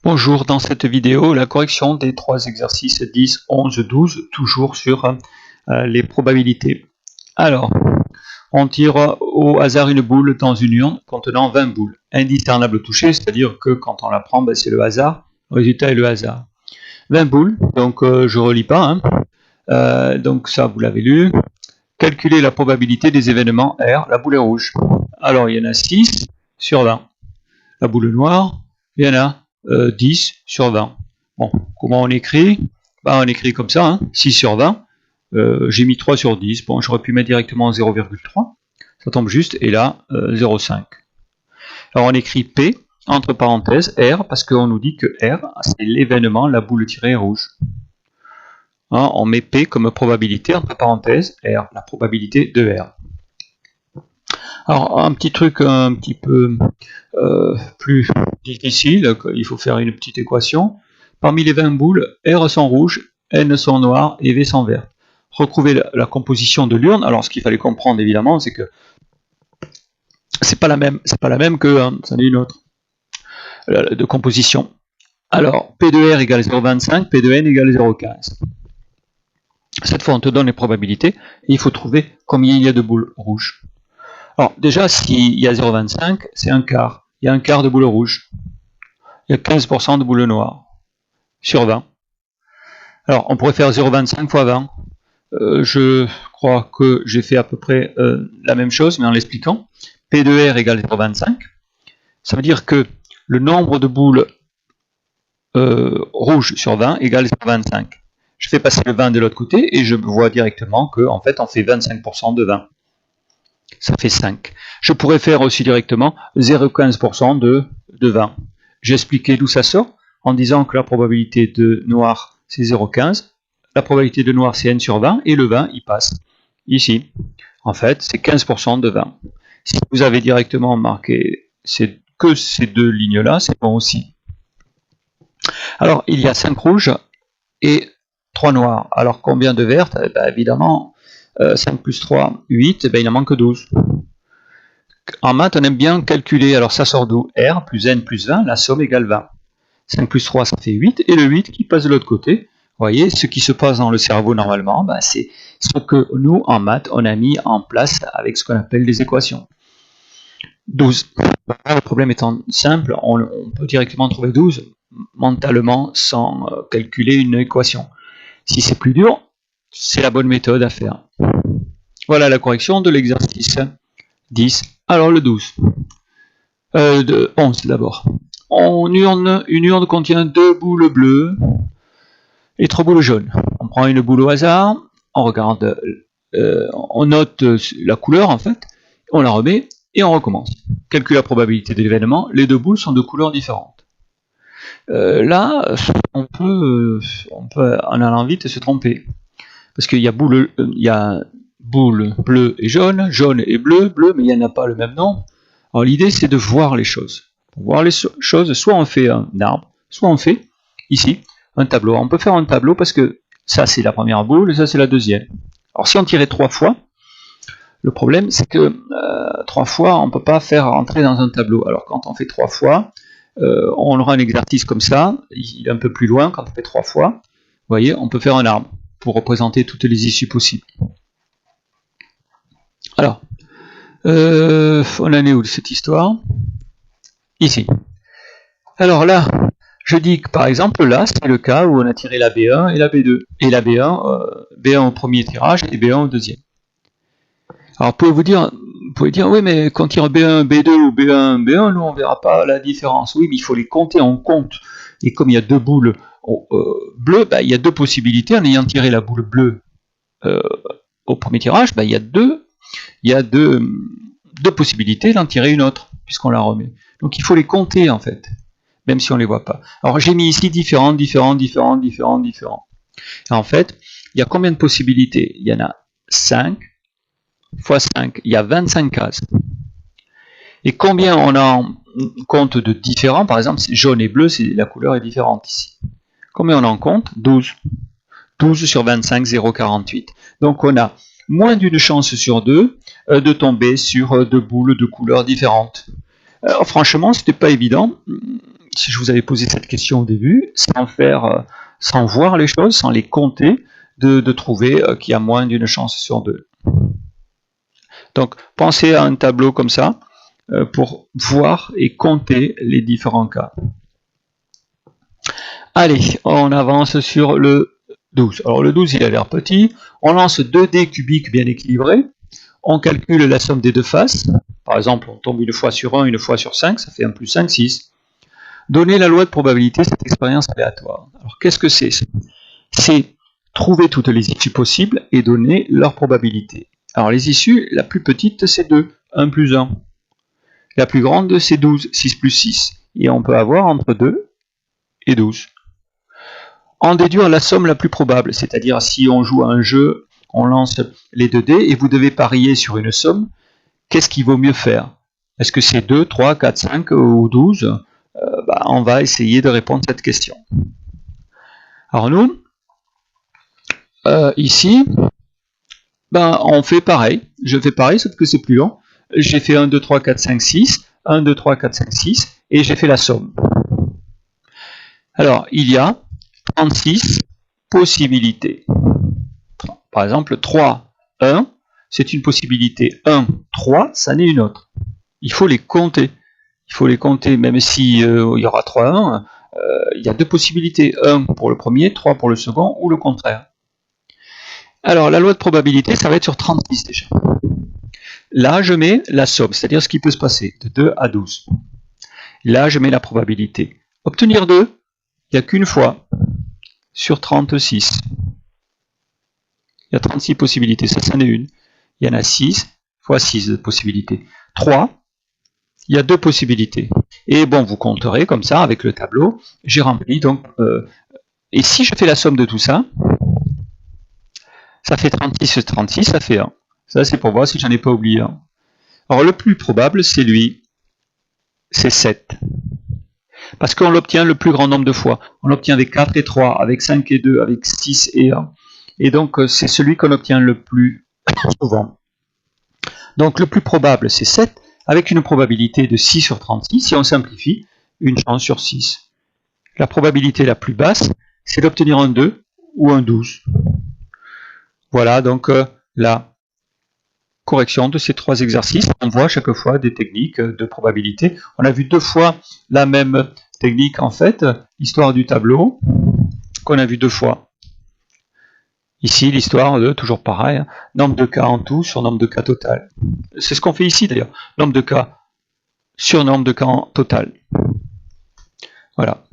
Bonjour, dans cette vidéo, la correction des trois exercices 10, 11, 12, toujours sur les probabilités. Alors, on tire au hasard une boule dans une urne contenant 20 boules. Indiscernable au toucher, c'est-à-dire que quand on la prend, c'est le hasard. Le résultat est le hasard. 20 boules, donc je ne relis pas. Donc ça, vous l'avez lu. Calculer la probabilité des événements R, la boule est rouge. Alors, il y en a 6 sur 20. La boule noire, il y en a 10 sur 20. Bon, comment on écrit? On écrit comme ça, 6 sur 20. J'ai mis 3 sur 10. Bon, j'aurais pu mettre directement 0,3. Ça tombe juste. Et là, 0,5. Alors, on écrit P, entre parenthèses, R, parce qu'on nous dit que R, c'est l'événement, la boule tirée rouge. On met P comme probabilité, entre parenthèses, R, la probabilité de R. Alors, un petit truc un petit peu plus difficile, il faut faire une petite équation. Parmi les 20 boules, R sont rouges, N sont noires et V sont vertes. Retrouver la composition de l'urne. Alors, ce qu'il fallait comprendre, évidemment, c'est que c'est pas la même que c'en est une autre de composition. Alors, P de R égale 0,25, P de N égale 0,15. Cette fois, on te donne les probabilités et il faut trouver combien il y a de boules rouges. Alors, déjà, s'il y a 0,25, c'est un quart. Il y a un quart de boules rouges. Il y a 15% de boules noires sur 20. Alors, on pourrait faire 0,25 fois 20. Je crois que j'ai fait à peu près la même chose, mais en l'expliquant. P de R égale 0,25. Ça veut dire que le nombre de boules rouges sur 20 égale 0,25. Je fais passer le 20 de l'autre côté et je vois directement qu'en fait, on fait 25% de 20. Ça fait 5. Je pourrais faire aussi directement 0,15% de 20. J'ai expliqué d'où ça sort en disant que la probabilité de noir c'est 0,15, la probabilité de noir c'est n sur 20 et le 20 il passe ici. En fait c'est 15% de 20. Si vous avez directement marqué que ces deux lignes là, c'est bon aussi. Alors il y a 5 rouges et 3 noirs. Alors combien de vertes? Évidemment 5 plus 3, 8, il en manque 12. En maths, on aime bien calculer, alors ça sort d'où? R plus N plus 20, la somme égale 20. 5 plus 3, ça fait 8, et le 8 qui passe de l'autre côté. Vous voyez, ce qui se passe dans le cerveau normalement, c'est ce que nous, en maths, on a mis en place avec ce qu'on appelle les équations. 12. Le problème étant simple, on peut directement trouver 12 mentalement sans calculer une équation. Si c'est plus dur, c'est la bonne méthode à faire. Voilà la correction de l'exercice 10. Alors le 12. 11 d'abord. Une urne contient 2 boules bleues et 3 boules jaunes. On prend une boule au hasard, on regarde, on note la couleur en fait, on la remet et on recommence. Calcule la probabilité de l'événement, les 2 boules sont de couleurs différentes. Là, on peut en allant vite se tromper. Parce qu'il y a boule bleue et jaune et bleu, mais il n'y en a pas le même nombre. Alors l'idée c'est de voir les choses. Pour voir les choses, soit on fait un arbre, soit on fait, ici, un tableau. On peut faire un tableau parce que ça c'est la première boule et ça c'est la deuxième. Alors si on tirait 3 fois, le problème c'est que 3 fois on ne peut pas faire rentrer dans un tableau. Alors quand on fait 3 fois, on aura un exercice comme ça, il est un peu plus loin quand on fait 3 fois. Vous voyez, on peut faire un arbre pour représenter toutes les issues possibles. Alors, on en est où de cette histoire? Ici. Alors là, je dis que par exemple là, c'est le cas où on a tiré la B1 et la B2. Et la B1, B1 au premier tirage et B1 au deuxième. Alors vous pouvez dire, oui mais quand on tire B1, B2 ou B1, B1, nous on ne verra pas la différence. Oui mais il faut les compter, on compte. Et comme il y a 2 boules bleues, il y a 2 possibilités. En ayant tiré la boule bleue au premier tirage, il y a deux possibilités d'en tirer une autre, puisqu'on la remet. Donc il faut les compter en fait, même si on ne les voit pas. Alors j'ai mis ici différents. Et en fait, il y a combien de possibilités? Il y en a 5 fois 5, il y a 25 cases. Et combien on en compte de différents? Par exemple, jaune et bleu, la couleur est différente ici. Combien on en compte? 12. 12 sur 25, 0,48. Donc on a moins d'une chance sur 2 de tomber sur 2 boules de couleurs différentes. Alors, franchement, c'était pas évident. si je vous avais posé cette question au début, sans voir les choses, sans les compter, de trouver qu'il y a moins d'une chance sur deux. Donc, pensez à un tableau comme ça pour voir et compter les différents cas. Allez, on avance sur le 12. Alors le 12, il a l'air petit. On lance 2 dés cubiques bien équilibrés. On calcule la somme des deux faces. Par exemple, on tombe une fois sur 1, une fois sur 5, ça fait 1 plus 5, 6. Donner la loi de probabilité, cette expérience aléatoire. Alors qu'est-ce que c'est? C'est trouver toutes les issues possibles et donner leur probabilité. Alors les issues, la plus petite c'est 2, 1 plus 1. La plus grande c'est 12, 6 plus 6. Et on peut avoir entre 2 et 12. En déduire la somme la plus probable, c'est-à-dire si on joue à un jeu, on lance les 2 dés et vous devez parier sur une somme, qu'est-ce qu'il vaut mieux faire? Est-ce que c'est 2, 3, 4, 5 ou 12? On va essayer de répondre à cette question. Alors nous, ici, on fait pareil. Je fais pareil, sauf que c'est plus long. J'ai fait 1, 2, 3, 4, 5, 6, 1, 2, 3, 4, 5, 6, et j'ai fait la somme. Alors, il y a 36 possibilités. Par exemple, 3, 1, c'est une possibilité. 1, 3, ça n'est une autre. Il faut les compter. Il faut les compter, même s'il y aura 3, 1, il y a 2 possibilités. 1 pour le premier, 3 pour le second, ou le contraire. Alors, la loi de probabilité, ça va être sur 36 déjà. Là, je mets la somme, c'est-à-dire ce qui peut se passer, de 2 à 12. Là, je mets la probabilité. Obtenir 2, il n'y a qu'une fois sur 36. Il y a 36 possibilités, ça c'en est une. Il y en a 6 fois 6 de possibilités. 3, il y a 2 possibilités. Et bon, vous compterez comme ça avec le tableau. J'ai rempli donc. Et si je fais la somme de tout ça, ça fait 36 36, ça fait 1. Ça, c'est pour voir si j'en ai pas oublié un. Alors, le plus probable, c'est lui. C'est 7. Parce qu'on l'obtient le plus grand nombre de fois. On l'obtient avec 4 et 3, avec 5 et 2, avec 6 et 1. Et donc, c'est celui qu'on obtient le plus souvent. Donc, le plus probable, c'est 7, avec une probabilité de 6 sur 36. Si on simplifie, une chance sur 6. La probabilité la plus basse, c'est d'obtenir un 2 ou un 12. Voilà donc la correction de ces 3 exercices. On voit chaque fois des techniques de probabilité. On a vu 2 fois la même technique en fait, histoire du tableau, qu'on a vu 2 fois. Ici, l'histoire de, toujours pareil, nombre de cas en tout sur nombre de cas total. C'est ce qu'on fait ici d'ailleurs, nombre de cas sur nombre de cas en total. Voilà.